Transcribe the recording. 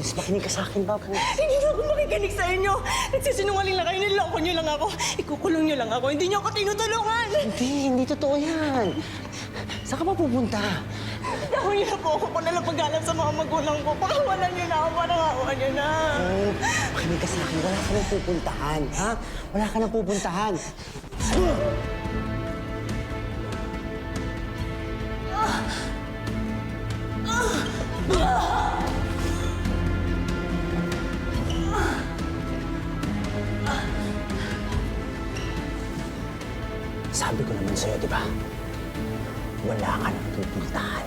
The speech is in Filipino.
Pwes, makinig ka sa akin, Babu. Hindi na ako makikinig sa inyo. Nagsisinungaling lang kayo. Niloko niyo lang ako. Ikukulong niyo lang ako. Hindi niyo ako tinutulungan. Hindi totoo yan. Saan ka ba pupunta? Dahon niyo na po ako kung nalang pag-alam sa mga magulang ko. Pakawalan niyo na ako. Panangawan niyo na. Oh, makinig ka sa akin. Wala ka nang pupuntahan, ha? Wala ka nang pupuntahan. Sabi ko naman sa'yo, di ba? Wala ka nang pupuntahan.